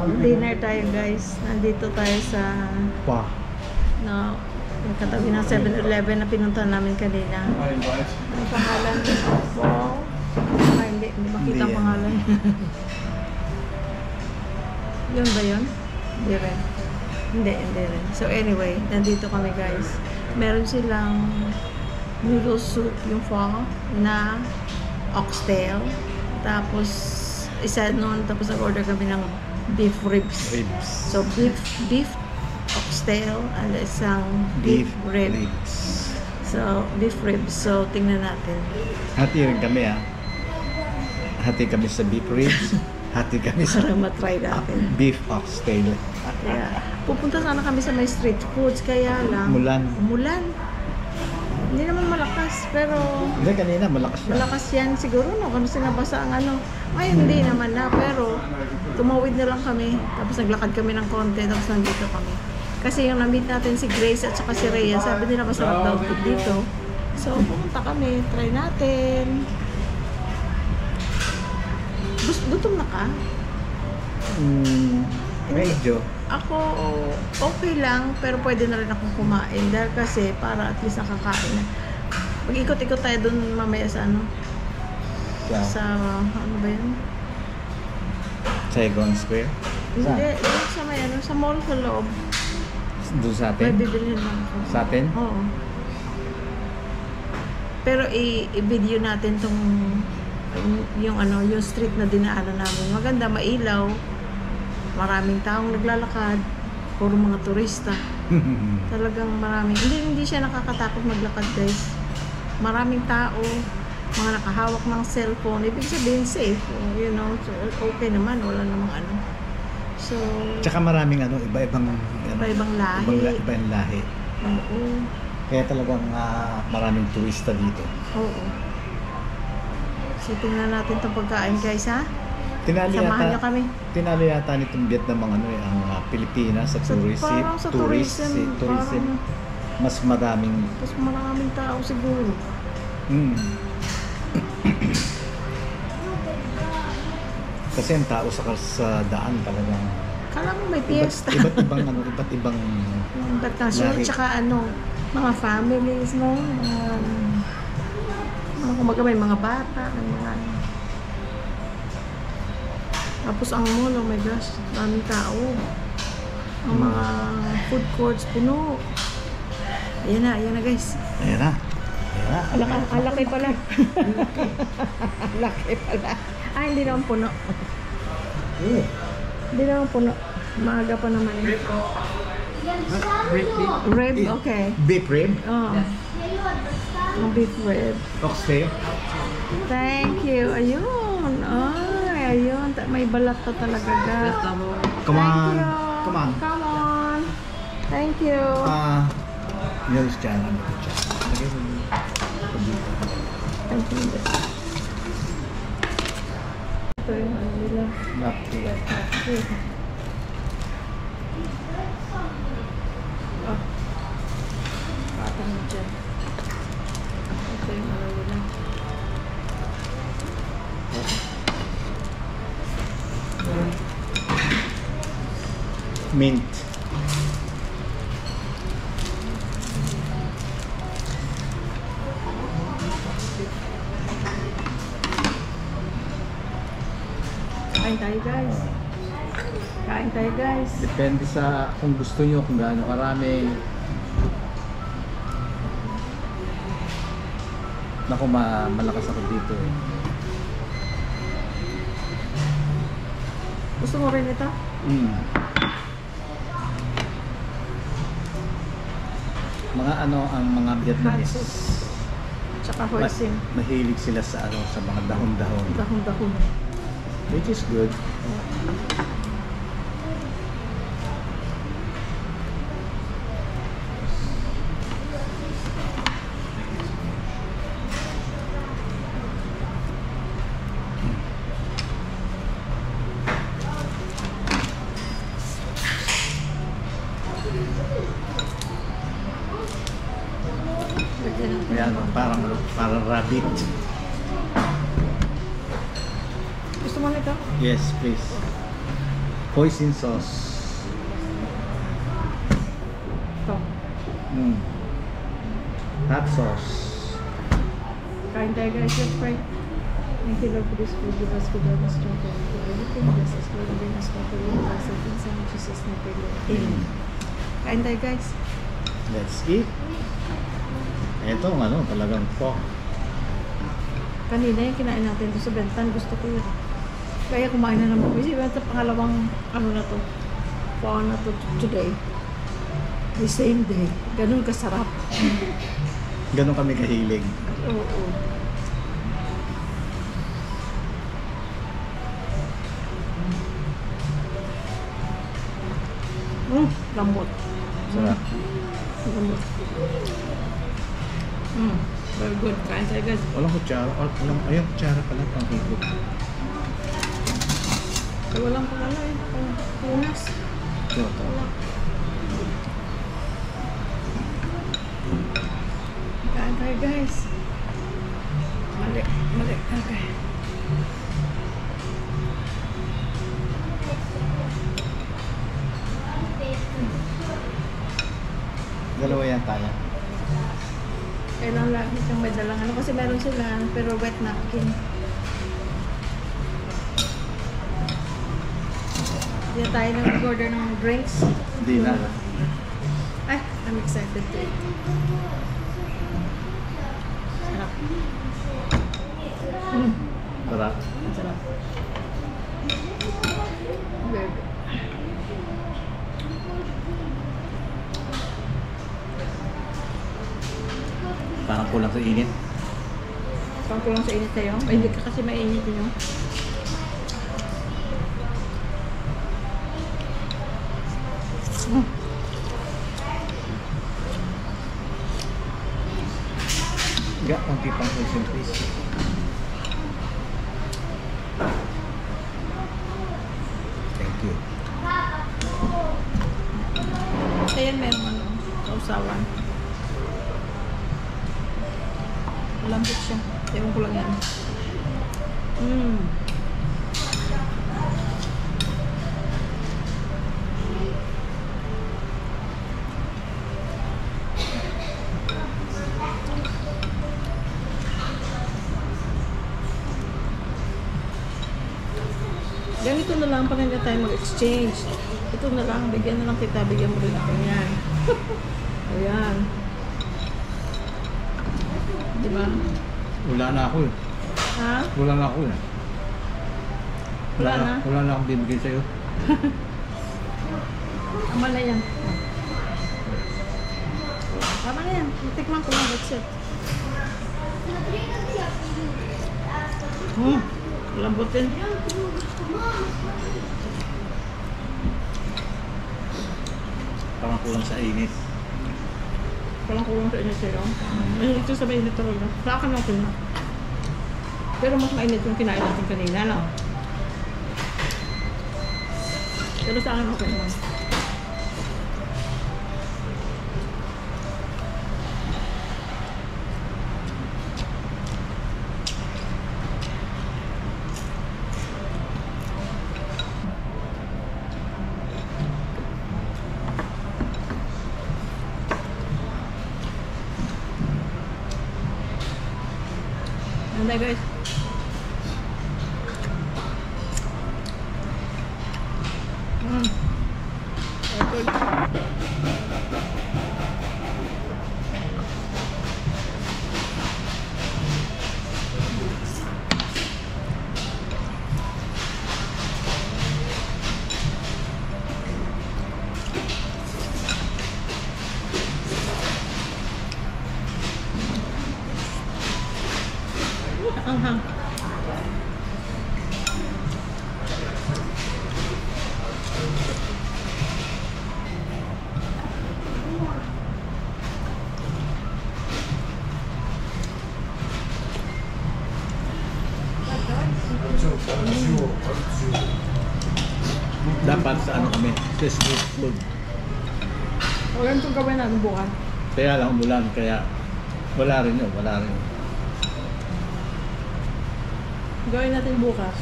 Dinner tayo guys. Nandito tayo sa yung katabi ng 7-Eleven na pinuntahan namin kanina. Ang pangalan? Wow. Hindi makita ang pangalan. Yun ba yun? Hindi rin. Hindi rin. So anyway, nandito kami guys. Meron silang noodle soup, yung pho na oxtail. Tapos isa nun, tapos nag-order kami ng beef ribs. So beef oxtail and isang beef ribs. So beef ribs. So tingnan natin. Hati rin kami Hati kami sa beef ribs. Hati kami sa para matry natin. Beef oxtail. Kaya pupunta sana kami sa may street foods, kaya lang umulan. Hindi naman malakas, pero hindi, kanina malakas yan. Malakas yan siguro, no? Kung sinabasa ang ano. Ay, hindi naman na, pero tumawid na lang kami. Tapos naglakad kami ng konti, tapos nandito kami. Kasi yung na-meet natin si Grace at saka si Rhea, sabi nila masarap daw food dito. So, pumunta kami, try natin. Gutom na ka? Medyo. Ako, okay lang, pero pwede na rin akong kumain. Dahil kasi, para at least nakakain na. Mag-ikot-ikot tayo dun mamaya sa ano? Sa ano ba yun? Saigon Square? Hindi, sa may ano, sa mall sa loob. Doon sa atin? May bibilhin lang ako. Sa atin? Oo. Pero i-video natin tong yung ano, yung street na dinaanan namin. Maganda, mailaw. Maraming taong naglalakad. Puro mga turista. Talagang maraming. Hindi siya nakakatakot maglakad, guys. Maraming tao. Mga nakahawak ng cellphone. Ibig sabihin safe. You know, so okay naman. Wala namang ano. So, tsaka maraming iba-ibang lahi. Iba-ibang lahi. Oo. Kaya talagang maraming turista dito. Oo. So, tingnan natin itong pagkain, guys, ha? Samahan niyo kami. Tinalo yata nitong Vietnam ang Pilipinas sa tourism. Sa tourism. Mas maraming tao siguro. Kasi ang tao sa daan talagang Kala mo may fiesta. iba't ibang bakasyon, tsaka mga families, no? Kumaga may mga bata, may mga Tapos ang mall, oh my gosh, daming tao. Ang mga food courts puno. Ayan na guys. Ayan na. Laki pala. Laki pala. Hindi naman puno. Hindi naman puno. Maaga pa naman. Rib, okay. Beef rib? Oh. Beef rib. Oxtail? Thank you. Ayun. Ayun. May balat pa talaga. Come on. Thank you. News channel. Thank you. Ito yung nila. Napkin. Patang mo dyan. Ito yung nila. Mint. Kain tayo guys. Depende sa kung gusto nyo, kung gaano karami. Naku, malakas ako dito eh. Gusto mo rin ito? Ang mga Vietnamese. Tsaka hoisin. Mahilig sila sa mga dahon-dahon. Dahon-dahon. Which is good. Ayan, parang rabbit. Gusto mo nito? Yes, please. Hoisin sauce. Ito. Hot sauce. Kain tayo guys, let's pray. Thank you Lord for this food. Give us good health and strength to do everything. Bless us Lord and bring us back to you. Bless us in Son of Jesus' name. Pray Lord. Amen. Kain tayo guys. Let's eat. Ito ano, talagang pork. Kanina yung kinain natin doon sa Bentan, gusto ko yun. Kaya kumain na naman ko. Kasi ito pangalawang ano na to. Paon na to today. The same day. Ganun kasarap. Ganon kami kahilig. Oo. Lambot. Sarap. Lambot. Very good. Kain tayo guys. Walang kutsara. Ayun, kutsara pala pang higop. Ay, walang palala eh. Punas. Ito. Kain tayo guys. Mali. Okay. Dalawa yan tayo. Kailangan lagi siyang may dalang ano kasi meron sila pero wet napkin. Hindi na tayo nag-order ng drinks. Hindi na. Ay, I'm excited to eat. Sarap. Sarap. Sarap. Very good. Parang kulang sa init. Pang kulang sa init tayo. Ay, hindi ka kasi mainit yun. Ga, konti pang hoisin please. Thank you. Ayan, meron ano, kausawan. Malambot siya. Ewan ko lang yan. Ganito na lang pag hindi tayo mag-exchange. Ito na lang, bigyan na lang kita, bigyan mo rin ako yan. Ayan. Diba? Wala na ako eh. Ha? Wala na ako eh. Wala na? Wala na akong bibigay sa'yo. Tama na yan. Tama na yan. Tikman ko lang, that's it. Lambot din. Parang kulang sa init. Walang kulang sa init sa'yo. Ito sa mainit talaga. Sa akin okay na. Pero mas mainit yung kinain natin kanina, no? Pero sa akin okay naman. Ano tayo guys? Very good. Anghang. Dapat sa ano kami, sa street food. Wala nang gawin natin bukas. Kaya lang umulan, kaya wala rin yun, wala rin. Gawin natin bukas.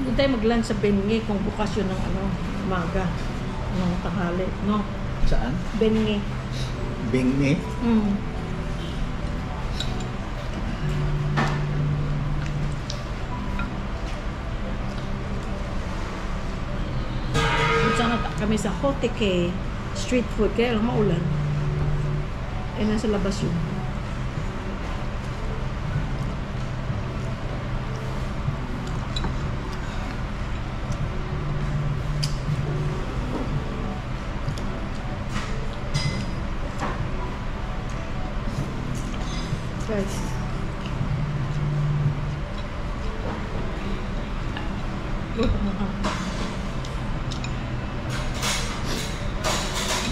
Doon tayo mag-lunch sa Bengi kung bukas yun ng ano, umaga. Ng tanghali, no? Saan? Bengi. Bingni? Mm. Sana kami sa Hoteke street food, kaya lang maulan. Eh, nasa labas yun. Guys.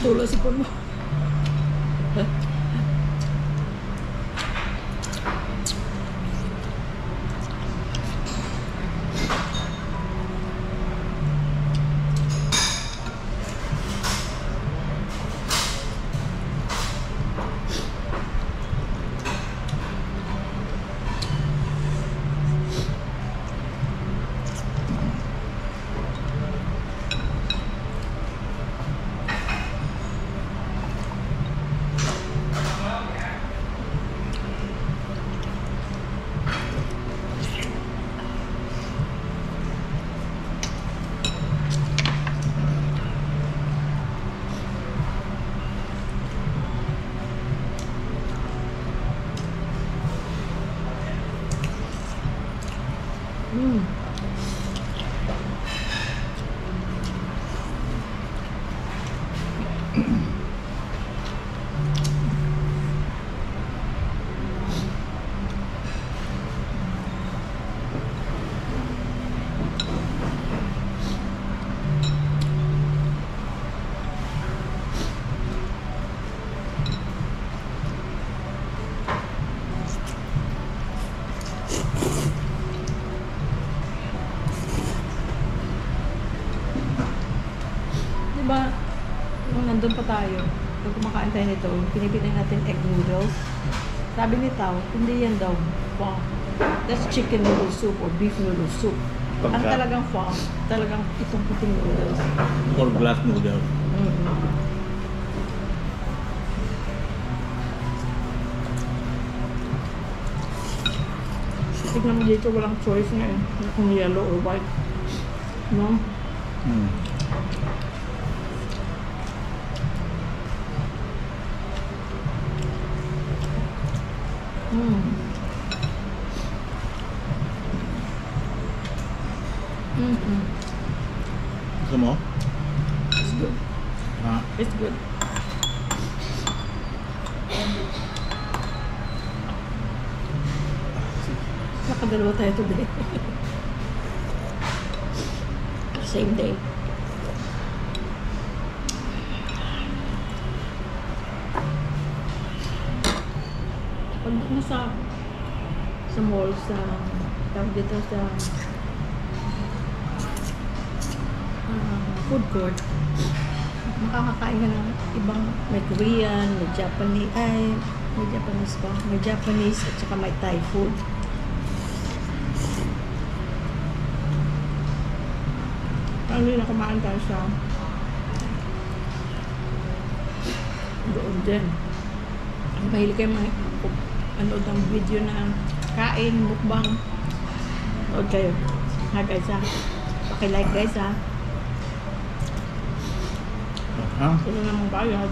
Tulo si Pon mo. Mm. Diba, nung nandun pa tayo, nung kumakain tayo nito, pinipili natin egg noodles. Sabi ni Tao, hindi yan daw pho. That's chicken noodle soup or beef noodle soup. Ang talagang pho, talagang itong puting noodles. Or glass noodle. Mm-hmm. Tignan mo dito, walang choice nga eh. Kung yellow or white. No? Mm. Mm. Mm-hmm. Gusto mo? It's good. Ha? It's good. Nakadalawa tayo today. Same day. Pag nasa mall, tawag dito sa food court, makakakain ka ng ibang, may Korean, may Japanese, may Japanese pa, may Japanese at saka may Thai food. Ano na kumain tayo sa doon din. Mahilig kayo manood ng video na kain, mukbang. Nood kayo. Ha guys ha. Paki-like guys ha. Ha? Ito namang bayad.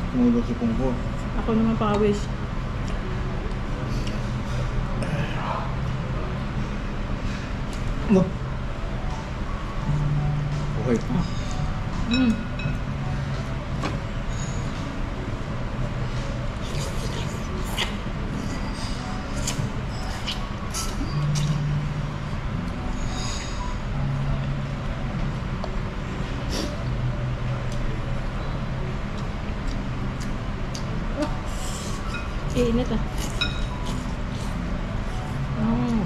Tumulo si Pungko. Ako naman pawis. No. Okay. Mm. Init ah. Mm.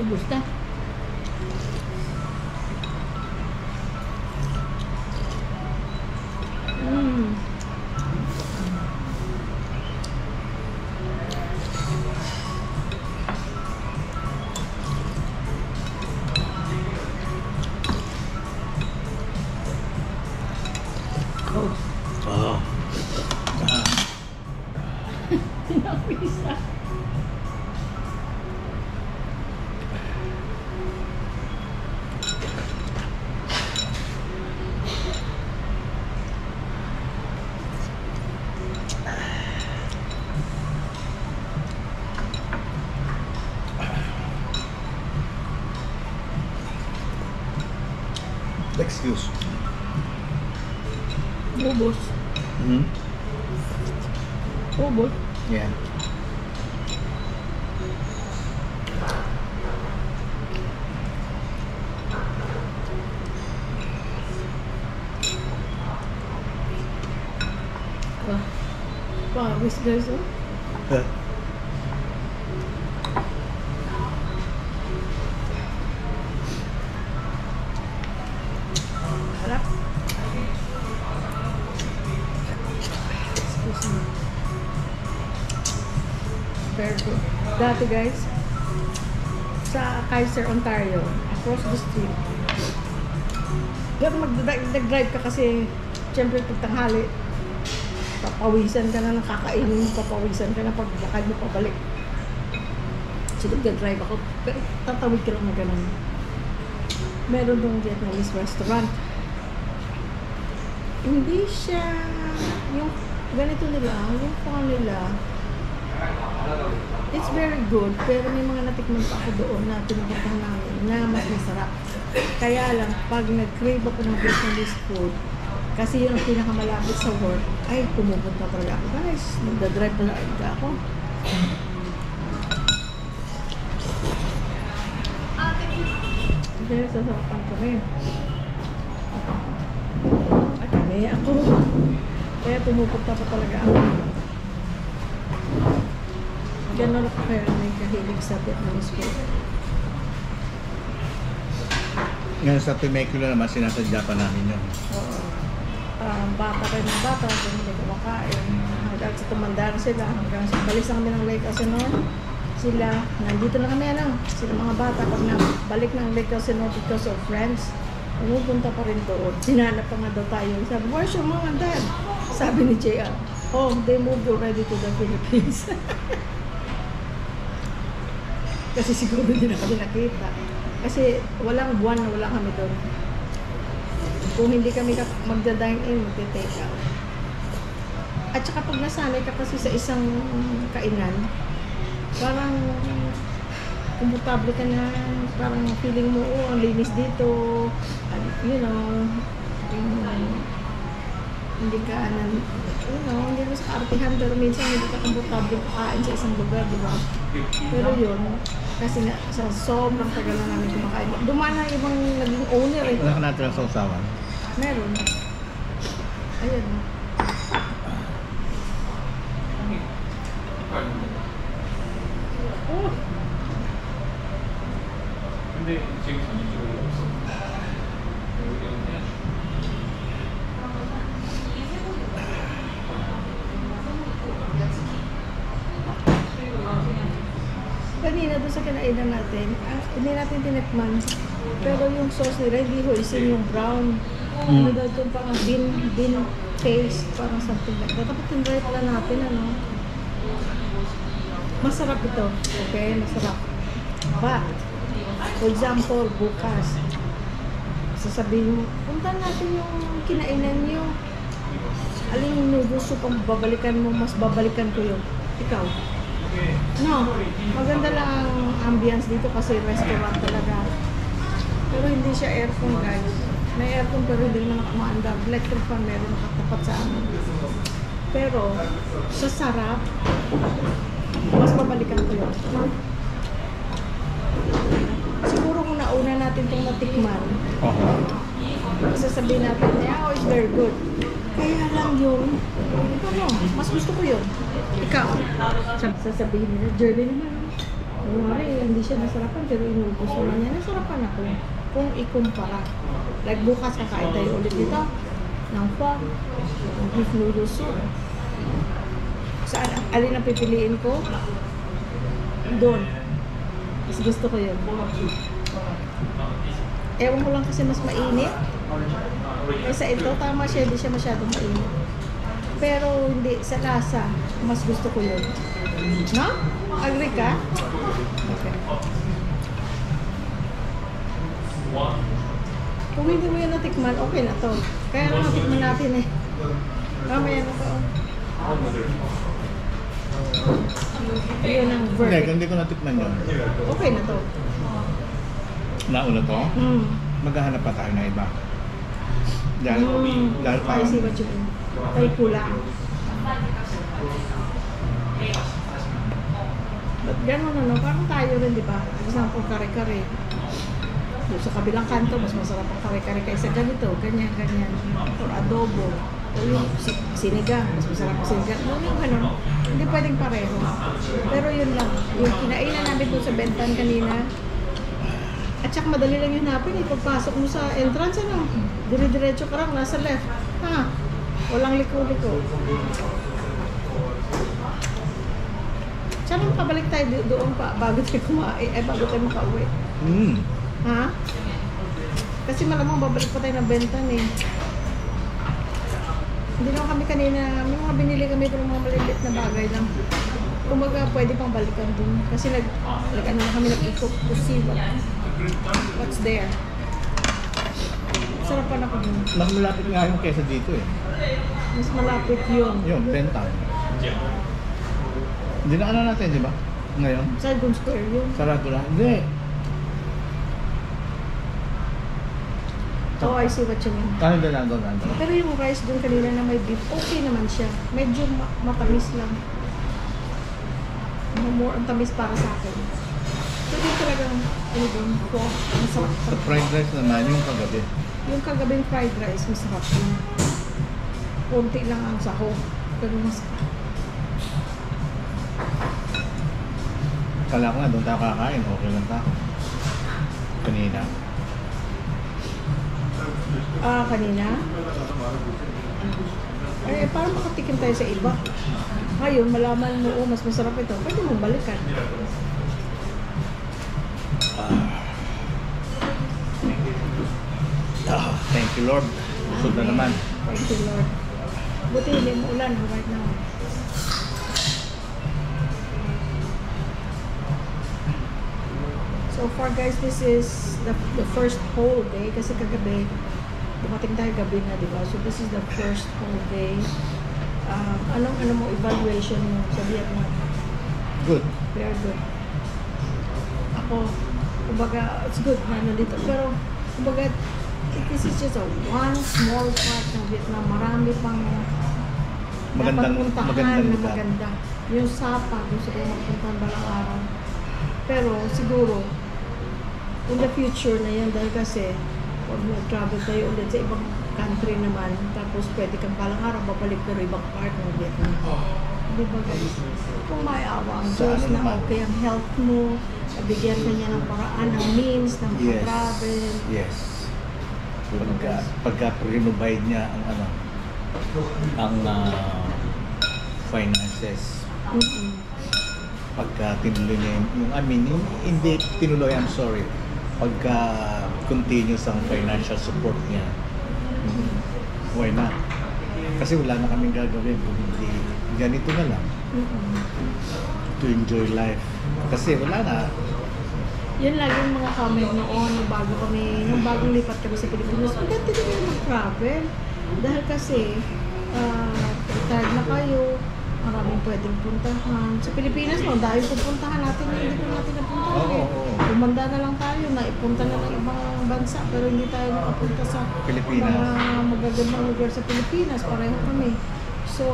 Ubus na. Mm. Oh, Oh. pinapisa. Excuse. Ubus. Hmm? Ubus. Yeah. Wah. Wah, wis guys, oh. Harap. Excuse me. Very good. Dati guys, sa Kaiser, Ontario, across the street. Diyan mag-drive ka kasi, syempre pag tanghali, papawisan ka na ng kakainin, papawisan ka na paglakad mo pabalik. So, nag-drive ako, pero tatawid ka lang na ganun. Meron dong Vietnamese restaurant. Hindi siya, yung ganito nila, yung pho nila, it's very good, pero may mga natikman pa ako doon na pinupuntahan namin na mas masarap. Kaya lang, pag nag-crave ako ng Vietnamese food, kasi yun ang pinakamalapit sa work, ay pumupunta talaga ako. Guys, magdadrive talaga ako. Kaya sasarapan kami. At kami ako. Kaya pumupunta pa talaga ako. Ganon ako kaya may kahilig sa Vietnamese food. Ngayon sa Temecula naman, sinasadya pa namin yun. Oo. Bata kayo ng bata, kung hindi kumakain. Hanggang sa tumanda na sila, hanggang sa balis na kami ng Lake Elsinore, sila, nandito na kami, sila mga bata, pag nabalik ng Lake Elsinore because of friends, pumupunta pa rin doon. Sinanap pa nga daw tayo. Sabi, where's your mom and dad? Sabi ni JR, oh, they moved already to the Philippines. Kasi siguro hindi na kami nakita. Kasi walang buwan na wala kami doon. Kung hindi kami magda-dine in, magda-take out. At saka pag nasanay ka kasi sa isang kainan, parang komportable ka na, parang feeling mo, oh, ang linis dito, you know, hindi ka, hindi mo sa kaartihan, pero minsan hindi ka komportable kakain sa isang lugar, di ba? Pero yun, kasi nga, sa sobrang tagal na namin kumakain. Dumaan na ibang naging owner eh. Wala ka natin sa usawan. Meron. Ayun. Oh. 근데 지금 전체적으로 없어. Kanina doon sa kinainan natin, hindi natin tinikman. Pero yung sauce nila, hindi hoisin yung brown. Ano daw itong parang bean paste, parang something like that. Dapat tinry pala natin, Masarap ito, okay? Masarap. But, for example, bukas, sasabihin mo, punta natin yung kinainan nyo. Aling noodles soup ang babalikan mo, mas babalikan ko yun. Ikaw? No, maganda lang ang ambience dito kasi restaurant talaga. Pero hindi siya aircon, guys. May aircon pero hindi naman kumaandar. Electric fan meron nakatapat sa amin. Pero sa sarap, mas babalikan ko yun. Siguro kung nauna natin itong natikman, sasabihin natin, oh, it's very good. Kaya lang yun, mas gusto ko yun. Ikaw, sasabihin nila, journey naman. Kunwari, hindi siya nasarapan, pero inubos naman niya. Nasarapan ako kung ikumpara. Like bukas kakain tayo ulit dito ng pho, ng beef noodle soup. Saan, alin ang pipiliin ko? Doon. Mas gusto ko yun. Ewan ko lang kasi mas mainit. Kaysa ito, tama siya, hindi siya masyadong mainit. Pero hindi, sa lasa, mas gusto ko yun. No? Agree ka? Okay. Kung hindi mo yan natikman, okay na to. Kaya lang natikman natin eh. Mamaya na to. Yun ang Hindi, verdict. kung hindi ko natikman yun. Okay na to. Nauna to, Mm. maghahanap pa tayo na iba. Dahil I parang, see what you mean. Ay kulang. But gano'n ano, parang tayo rin, di ba? For example, kare-kare. Doon sa kabilang kanto, mas masarap ang kare-kare kaysa ganito, ganyan, ganyan. Or adobo. O yung sinigang, mas masarap ang sinigang. Yung gano'n, hindi pwedeng pareho. Pero yun lang, yung kinainan namin doon sa Bentan kanina, at saka madali lang yun hanapin eh. Pagpasok mo sa entrance, ano, dire-diretso ka lang, nasa left. Ha? Walang liko-liko. Saan pabalik tayo doon pa bago tayo kumain, bago tayo makauwi? Ha? Kasi malamang babalik pa tayo ng Bentan eh. Hindi naman kami kanina, may mga binili kami pero mga maliliit na bagay lang. Kumbaga pwede pang balikan dun. Kasi ano na kami nag-ikot to see what's there. Sarapan ako dun. mas malapit nga yung kesa dito eh. Mas malapit yun. Yung Bentan. Dinaanan natin, di ba? Ngayon. Saigon Square yun. Sarado lang. Hindi. Oh, I see what you mean. Kano na nandun? Pero yung rice dun kanina na may beef, okay naman siya. Medyo matamis lang. More ang tamis para sa akin. So, din talagang, ano dun, po, masarap. Sa fried rice naman, yung kagabi. Yung kagabing fried rice, masarap yun. Konti lang ang sahog. Pero masarap. Kala ko nga, doon tayo kakain. Okay lang tayo. Kanina. Kanina? Eh, parang makatikim tayo sa iba. Ngayon, malaman mo, oh, mas masarap ito. Pwede mong balikan. Thank you, Lord. Busog na naman. Thank you, Lord. Buti hindi mo ulan right now. So far guys, this is the first whole day kasi kagabi dumating tayo gabi na, di ba? So this is the first whole day. Ano mo evaluation mo sa Vietnam? Good. Very good. Ako, kumbaga, it's good na nandito. Pero, kumbaga, this is just a one small part ng Vietnam. Marami pang dapat puntahan na lugar. maganda. Yung Sapa, gusto ko magpuntahan balang araw. Pero, siguro, in the future na yan, dahil kasi, pag mag-travel tayo ulit sa ibang country naman, tapos pwede kang balang araw babalik pero ibang part ng Vietnam. Di ba guys? Kung may awa ang Diyos na okay ang health mo, bigyan ka niya ng paraan, ng means, ng travel. Yes. Pagka provide niya ang finances. Pagka tinuloy niya hindi tinuloy, I'm sorry. Pagka continuous ang financial support niya, why not? Kasi wala na kaming gagawin kung hindi ganito na lang. To enjoy life. Kasi wala na. Yun lagi yung mga comment noon nung bagong lipat kami sa Pilipinas. Ang ganda din yung mag-travel. Dahil kasi, retired na kayo, maraming pwedeng puntahan. Sa Pilipinas, dahil pupuntahan natin na hindi pa natin napuntahan. Umanda na lang tayo, naipunta na ng ibang bansa, pero hindi tayo nakapunta sa Pilipinas. mga magagandang lugar sa Pilipinas. Pareho kami. So,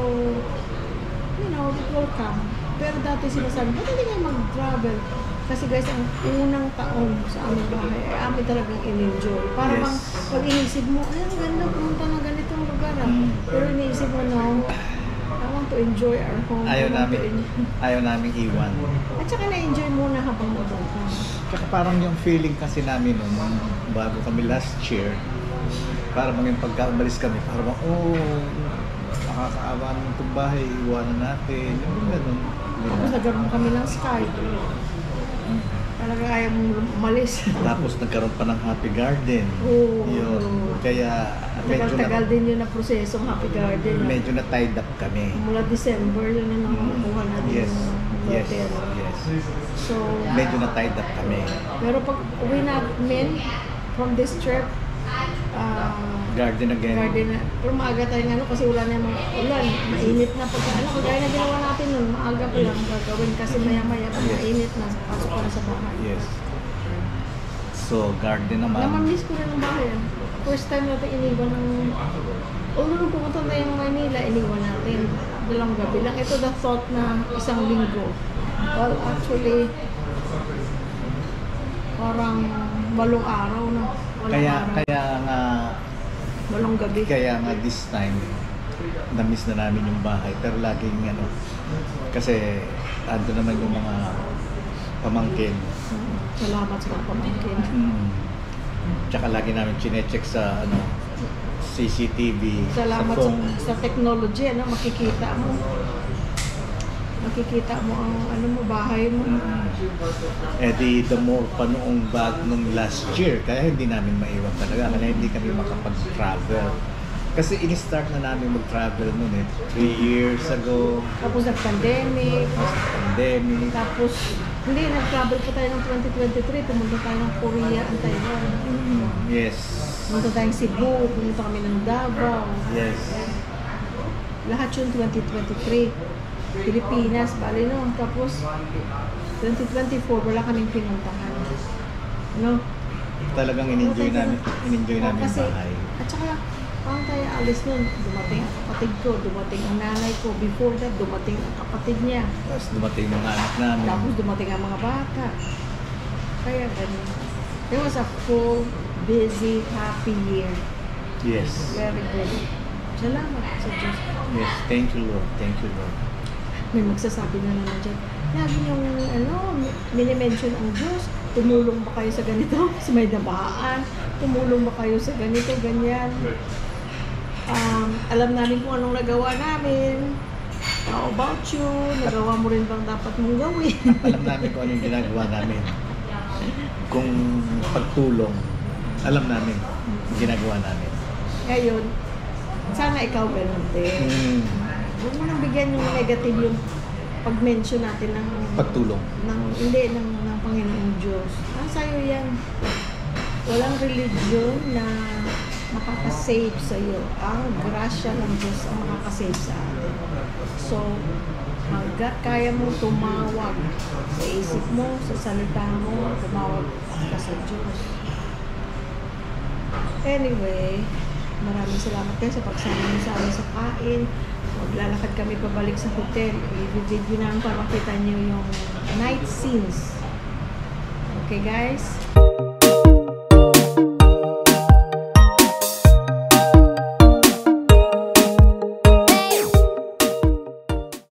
it will come. Pero dati sinasabi, ba't hindi kayo mag-travel? Kasi guys, ang unang taon sa aming bahay ay amin talagang in-enjoy. Para bang pag inisip mo, ay ang ganda pumunta ng ganitong lugar. Pero iniisip mo, no, I want to enjoy our home. Ayaw namin iwan. At saka na-enjoy muna habang nandun ka. Tsaka parang yung feeling kasi namin nun, bago kami last year, parang yung pagka-umalis kami, parang nakakaawa naman itong bahay, iwanan natin, yung gano'n. Tapos nagkaroon kami ng Skype. Talaga kaya mong umalis. Tapos nagkaroon pa ng Happy Garden. Oo. Yun. Kaya Tagal din yun na prosesong Happy Garden. medyo na tied up kami. Mula December, yun na nakukuha natin Yes. yung Yes. hotel. Yes. So, Medyo na tied up kami. pero pag uwi namin from this trip, Garden again. garden na. Pero maaga tayong kasi wala na yung mga ulan. Mainit na pagka kagaya na ginawa natin nun, maaga pa lang gagawin kasi maya-maya pag Yes. mainit na, pasok pa na sa bahay. Yes. So, garden naman. Namamiss ko rin ang bahay. First time natin iniwan ng... Nung pumunta na yung Manila, iniwan natin. Dalawang gabi lang. Ito the thought na isang linggo. Well, actually, parang 8 araw na. Kaya nga Walong gabi. Kaya nga this time, na-miss na namin yung bahay. Pero laging kasi ando naman yung mga pamangkin. Salamat sa mga pamangkin. Tsaka lagi namin chinecheck sa CCTV, Salamat sa phone. sa technology, makikita mo. Makikita mo ang bahay mo. The more pa nung last year, kaya hindi namin maiwan talaga. Kaya hindi kami makapag-travel. Kasi in-start na namin mag-travel noon 3 years ago. Tapos nag-pandemic. Tapos, hindi, nag-travel pa tayo ng 2023. Pumunta tayo ng Korea and Taiwan. Yes. Pumunta tayong Cebu. Pumunta kami ng Davao. Yes. Lahat yun 2023. Pilipinas, bali no. Tapos, 2024, wala kaming pinuntahan. No? Talagang in-enjoy namin yung Kasi, bahay. at saka, parang tayo alis nun, dumating ang kapatid ko, dumating ang nanay ko. Before that, dumating ang kapatid niya. Tapos dumating mga anak namin. Tapos dumating ang mga bata. Kaya ganun. It was a full, busy, happy year. Yes. Very good. Salamat sa Diyos. Yes. Thank you, Lord. Thank you, Lord. May magsasabi na naman dyan, lagi yung minimension ang Diyos, tumulong ba kayo sa ganito? Sa may dabaan, tumulong ba kayo sa ganito, ganyan. Alam namin kung anong nagawa namin. How about you? Nagawa mo rin bang dapat mong gawin? Alam namin kung anong ginagawa namin. Kung pagtulong, alam namin ginagawa namin. Ngayon, sana ikaw ganun din. Huwag mo nang bigyan yung negative yung pag-mention natin ng Pagtulong. ng Panginoong Diyos. Sa'yo yan. Walang religion na makakasave sa'yo. Ang grasya ng Diyos ang makakasave sa atin. So, hanggat kaya mo tumawag sa isip mo, sa salita mo, tumawag ka sa Diyos. Anyway, maraming salamat kayo sa pagsama niyo sa amin sa kain. Maglalakad kami pabalik sa hotel. I-video namin para makita niyo yung night scenes. Okay guys?